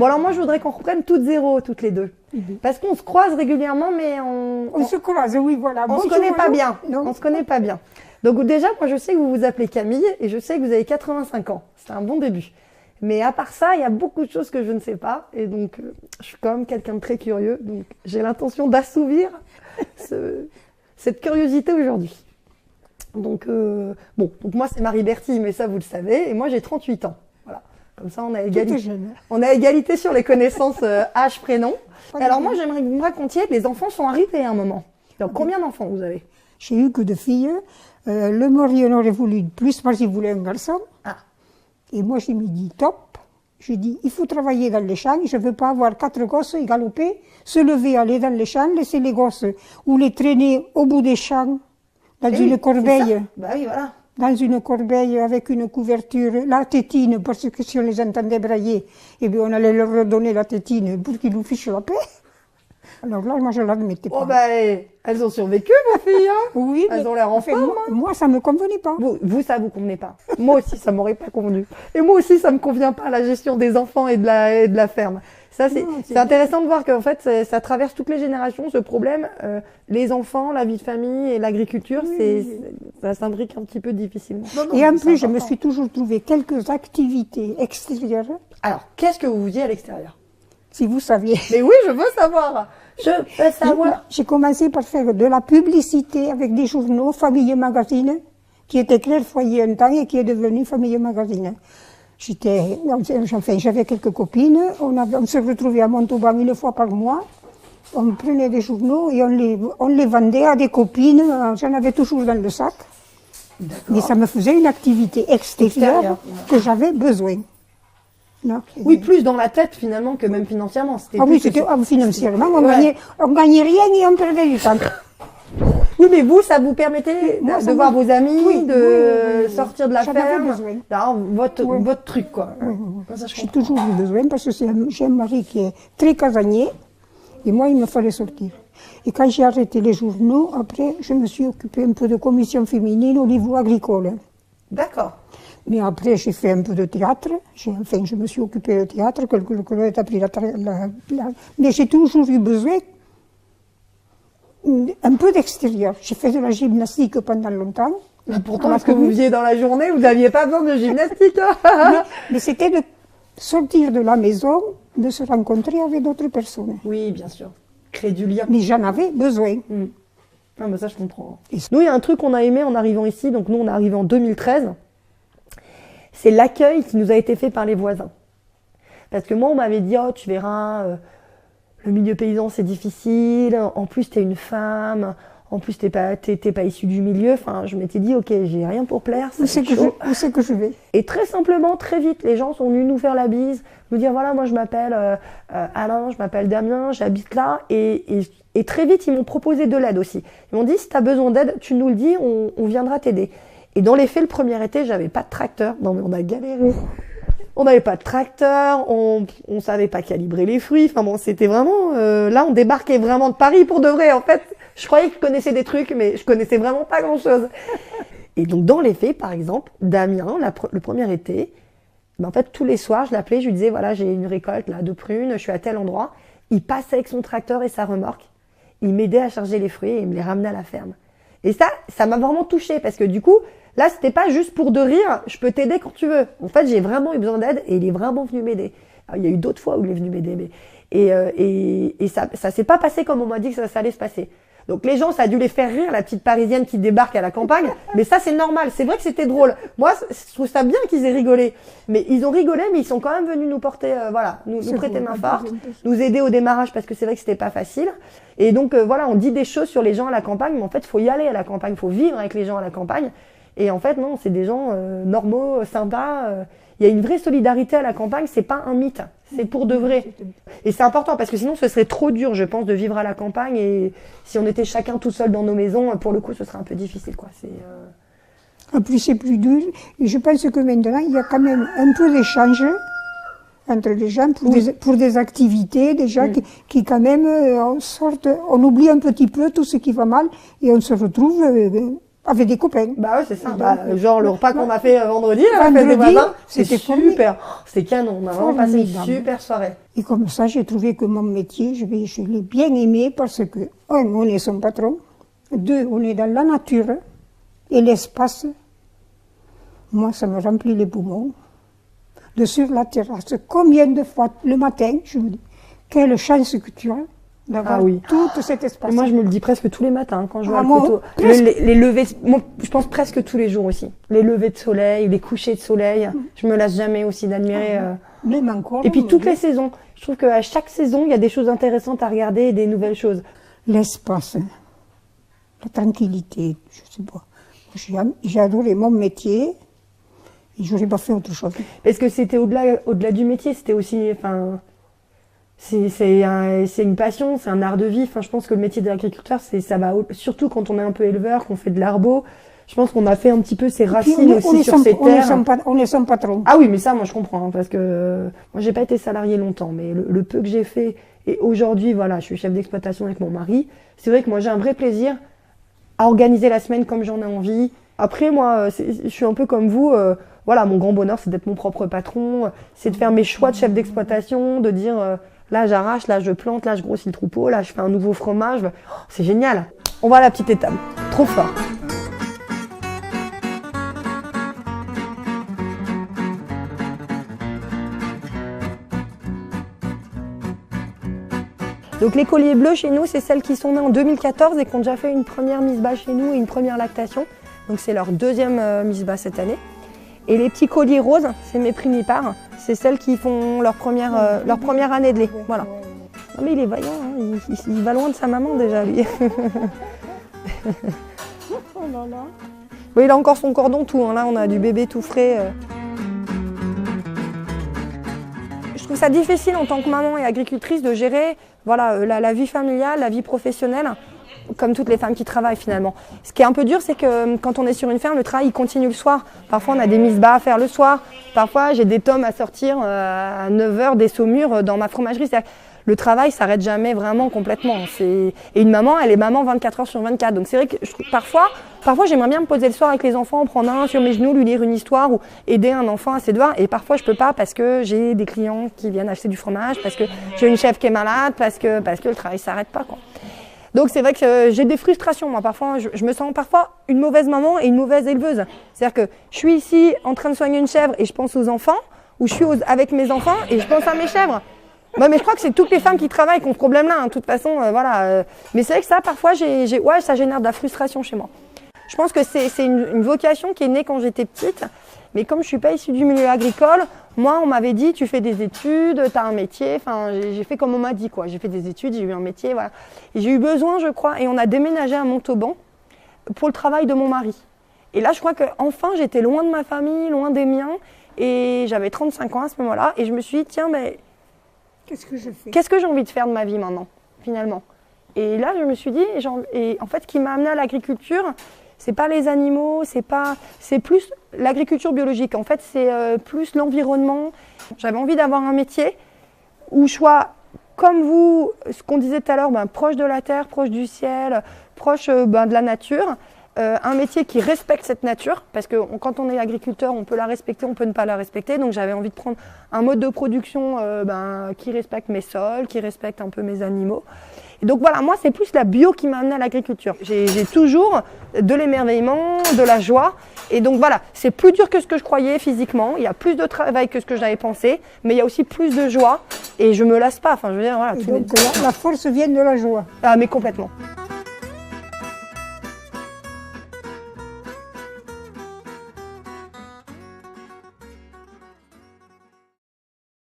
Bon, alors moi, je voudrais qu'on reprenne toutes zéro, toutes les deux. Parce qu'on se croise régulièrement, mais On se croise, oui, voilà. on se connaît pas bien. On se connaît pas bien. Donc déjà, moi, je sais que vous vous appelez Camille et je sais que vous avez 85 ans. C'est un bon début. Mais à part ça, il y a beaucoup de choses que je ne sais pas. Et donc, je suis quand même quelqu'un de très curieux. Donc, j'ai l'intention d'assouvir cette curiosité aujourd'hui. Donc, donc moi, c'est Marie Bertille, mais ça, vous le savez. Et moi, j'ai 38 ans. Voilà. Comme ça, on a égalité sur les connaissances âge, prénom. Et alors moi, j'aimerais que vous me racontiez que les enfants sont arrivés à un moment. Donc, combien d'enfants vous avez? J'ai eu que 2 filles. Le mari en aurait voulu plus parce qu'il voulait un garçon. Ah. Et moi, j'ai dit top. J'ai dit, il faut travailler dans les champs. Je ne veux pas avoir 4 gosses et galoper, se lever, aller dans les champs, laisser les gosses ou les traîner au bout des champs, dans une corbeille. Bah oui, voilà. Dans une corbeille avec une couverture, la tétine, parce que si on les entendait brailler, eh bien, on allait leur redonner la tétine pour qu'ils nous fichent la paix. Alors là, moi, je ne l'admettais pas. Oh, bah, elles ont survécu, vos filles, hein. Oui. Elles ont l'air en forme. Moi, ça ne me convenait pas. Vous, ça vous convenait pas. Moi aussi, ça m'aurait pas convenu. Et moi aussi, ça me convient pas, la gestion des enfants et de la ferme. Ça, c'est intéressant de voir qu'en fait, ça traverse toutes les générations, ce problème. Les enfants, la vie de famille et l'agriculture, ça s'imbrique un petit peu difficilement. Et en plus, je me suis toujours trouvé quelques activités extérieures. Alors, qu'est-ce que vous faisiez à l'extérieur? Si vous saviez. Mais oui, je veux savoir. Je veux savoir. J'ai commencé par faire de la publicité avec des journaux, Famille Magazine, qui était Claire Foyer un temps et qui est devenu Famille Magazine. J'avais quelques copines, on se retrouvait à Montauban 1 fois par mois, on prenait des journaux et on les vendait à des copines, j'en avais toujours dans le sac. Mais ça me faisait une activité extérieure que j'avais besoin. Non. Oui, plus dans la tête finalement que même financièrement. Ah oui, c'était financièrement, on gagnait rien et on perdait du temps. Oui, mais vous, ça vous permettait de voir vos amis, de sortir de la ferme. Alors, votre truc, quoi. J'ai toujours eu besoin parce que j'ai un mari qui est très casanier et moi, il me fallait sortir. Et quand j'ai arrêté les journaux, après, je me suis occupée un peu de commission féminine au niveau agricole. D'accord. Mais après, j'ai fait un peu de théâtre. Je me suis occupée de théâtre, que appris mais j'ai toujours eu besoin un peu d'extérieur. J'ai fait de la gymnastique pendant longtemps. Mais pourtant, ce que vous faisiez dans la journée, vous n'aviez pas besoin de gymnastique. mais c'était de sortir de la maison, de se rencontrer avec d'autres personnes. Oui, bien sûr. Créer du lien. Mais j'en avais besoin. Ah, mais ça, je comprends. Nous, il y a un truc qu'on a aimé en arrivant ici. Donc, nous, on est arrivé en 2013. C'est l'accueil qui nous a été fait par les voisins. Parce que moi, on m'avait dit, oh, tu verras, le milieu paysan, c'est difficile. En plus, t'es une femme. En plus, t'es pas issue du milieu. Enfin, je m'étais dit, ok, j'ai rien pour plaire. Où c'est que je vais? Et très simplement, très vite, les gens sont venus nous faire la bise, nous dire, voilà, moi, je m'appelle Alain, je m'appelle Damien, j'habite là. Et très vite, ils m'ont proposé de l'aide aussi. Ils m'ont dit, si t'as besoin d'aide, tu nous le dis, on viendra t'aider. Et dans les faits, le premier été, j'avais pas de tracteur. Non, mais on a galéré. On n'avait pas de tracteur, on savait pas calibrer les fruits. Enfin bon, c'était vraiment... là, on débarquait vraiment de Paris pour de vrai. En fait, je croyais que je connaissais des trucs, mais je connaissais vraiment pas grand-chose. Et donc, dans les faits, par exemple, Damien, le premier été, en fait, tous les soirs, je l'appelais, je lui disais, voilà, j'ai une récolte là de prunes, je suis à tel endroit. Il passait avec son tracteur et sa remorque. Il m'aidait à charger les fruits et il me les ramenait à la ferme. Et ça m'a vraiment touchée parce que du coup, là, c'était pas juste pour de rire, je peux t'aider quand tu veux. En fait, j'ai vraiment eu besoin d'aide et il est vraiment venu m'aider. Il y a eu d'autres fois où il est venu m'aider, mais et ça s'est pas passé comme on m'a dit que ça allait se passer. Donc les gens, ça a dû les faire rire, la petite Parisienne qui débarque à la campagne, mais ça c'est normal, c'est vrai que c'était drôle. Moi, je trouve ça bien qu'ils aient rigolé, mais ils ont rigolé, mais ils sont quand même venus nous porter, nous prêter main forte, nous aider au démarrage parce que c'est vrai que c'était pas facile. Et donc voilà, on dit des choses sur les gens à la campagne, mais en fait, faut y aller à la campagne, faut vivre avec les gens à la campagne. Et en fait, non, c'est des gens normaux, sympas. Il y a une vraie solidarité à la campagne, c'est pas un mythe, c'est pour de vrai. Et c'est important parce que sinon ce serait trop dur, je pense, de vivre à la campagne. Et si on était chacun tout seul dans nos maisons, pour le coup, ce serait un peu difficile, quoi. En plus, c'est plus dur. Et je pense que maintenant, il y a quand même un peu d'échange entre les gens pour des activités, des gens qui quand même on oublie un petit peu tout ce qui va mal et on se retrouve avec des copains. Bah ouais, c'est ça. Et Bah, donc, genre le repas qu'on a fait vendredi, là, avec des vendredi, voisins, c'était super. Oh, c'était canon. On a vraiment passé une Formidable. super soirée. Et comme ça, j'ai trouvé que mon métier, je l'ai bien aimé parce que, un, on est son patron. Deux, on est dans la nature et l'espace. Moi, ça me remplit les poumons. De sur la terrasse, combien de fois le matin, je me dis, quelle chance que tu as d'avoir tout cet espace. Et moi, je me le dis presque tous les matins hein, quand je vois Ah, le moi, couteau. presque. Les levées, moi, je pense presque tous les jours aussi. Les levées de soleil, les couchers de soleil. Je me lasse jamais aussi d'admirer. Même encore. Et puis toutes les saisons. Je trouve qu'à chaque saison, il y a des choses intéressantes à regarder et des nouvelles choses. L'espace, la tranquillité, je sais pas. J'ai adoré mon métier et je n'aurais pas fait autre chose. Est-ce que c'était au-delà du métier, c'était aussi, enfin, c'est une passion, c'est un art de vie. Enfin, je pense que le métier d'agriculteur, ça va surtout quand on est un peu éleveur, qu'on fait de l'herbeau. Je pense qu'on a fait un petit peu ses racines aussi sur ces terres. On est son patron. Ah oui, mais ça, moi, je comprends, hein, parce que moi, j'ai pas été salarié longtemps, mais le peu que j'ai fait, et aujourd'hui, voilà, je suis chef d'exploitation avec mon mari. C'est vrai que moi, j'ai un vrai plaisir à organiser la semaine comme j'en ai envie. Après, moi, je suis un peu comme vous. Voilà, mon grand bonheur, c'est d'être mon propre patron, c'est de faire mes choix de chef d'exploitation, de dire là, j'arrache, là, je plante, là, je grossis le troupeau, là, je fais un nouveau fromage. Oh, c'est génial. On va à la petite étape. Trop fort. Donc les colliers bleus chez nous, c'est celles qui sont nées en 2014 et qui ont déjà fait une première mise bas chez nous et une première lactation. Donc c'est leur deuxième mise bas cette année. Et les petits colliers roses, c'est mes primipares. C'est celles qui font leur première année de lait. Voilà. Non mais il est vaillant, hein. Il va loin de sa maman déjà lui. Oh là là. Oui, il a encore son cordon tout, hein. Là on a du bébé tout frais. Je trouve ça difficile en tant que maman et agricultrice de gérer voilà, la vie familiale, la vie professionnelle, comme toutes les femmes qui travaillent finalement. Ce qui est un peu dur, c'est que quand on est sur une ferme, le travail il continue le soir. Parfois on a des mises bas à faire le soir, parfois j'ai des tomes à sortir à 9h, des saumures dans ma fromagerie. Le travail s'arrête jamais vraiment complètement. Et une maman, elle est maman 24h/24. Donc c'est vrai que parfois j'aimerais bien me poser le soir avec les enfants, prendre un sur mes genoux, lui lire une histoire ou aider un enfant à ses devoirs. Et parfois je peux pas parce que j'ai des clients qui viennent acheter du fromage, parce que j'ai une chef qui est malade, parce que le travail s'arrête pas, quoi. Donc c'est vrai que j'ai des frustrations, moi. Parfois, je me sens parfois une mauvaise maman et une mauvaise éleveuse. C'est-à-dire que je suis ici en train de soigner une chèvre et je pense aux enfants, ou je suis avec mes enfants et je pense à mes chèvres. Ouais, mais je crois que c'est toutes les femmes qui travaillent qui ont ce problème-là, hein. De toute façon, voilà. Mais c'est vrai que ça, parfois, ça génère de la frustration chez moi. Je pense que c'est une vocation qui est née quand j'étais petite. Mais comme je suis pas issue du milieu agricole, moi, on m'avait dit, tu fais des études, tu as un métier. Enfin, j'ai fait comme on m'a dit, quoi. J'ai fait des études, j'ai eu un métier, voilà. Et j'ai eu besoin, je crois, et on a déménagé à Montauban pour le travail de mon mari. Et là, je crois qu'enfin, j'étais loin de ma famille, loin des miens. Et j'avais 35 ans à ce moment-là. Et je me suis dit, tiens, mais qu'est-ce que je fais ? Qu'est-ce que j'ai envie de faire de ma vie maintenant, finalement ? Et là, je me suis dit, et en fait, ce qui m'a amené à l'agriculture, c'est pas les animaux, c'est plus l'agriculture biologique. En fait, c'est plus l'environnement. J'avais envie d'avoir un métier où je sois, comme vous, ce qu'on disait tout à l'heure, proche de la terre, proche du ciel, proche de la nature. Un métier qui respecte cette nature, parce que quand on est agriculteur, on peut la respecter, on peut ne pas la respecter. Donc j'avais envie de prendre un mode de production qui respecte mes sols, qui respecte un peu mes animaux. Et donc voilà, moi c'est plus la bio qui m'a amené à l'agriculture. J'ai toujours de l'émerveillement, de la joie. Et donc voilà, c'est plus dur que ce que je croyais physiquement. Il y a plus de travail que ce que j'avais pensé, mais il y a aussi plus de joie. Et je me lasse pas. Enfin, je veux dire, voilà. Donc la force vient de la joie. Ah, mais complètement.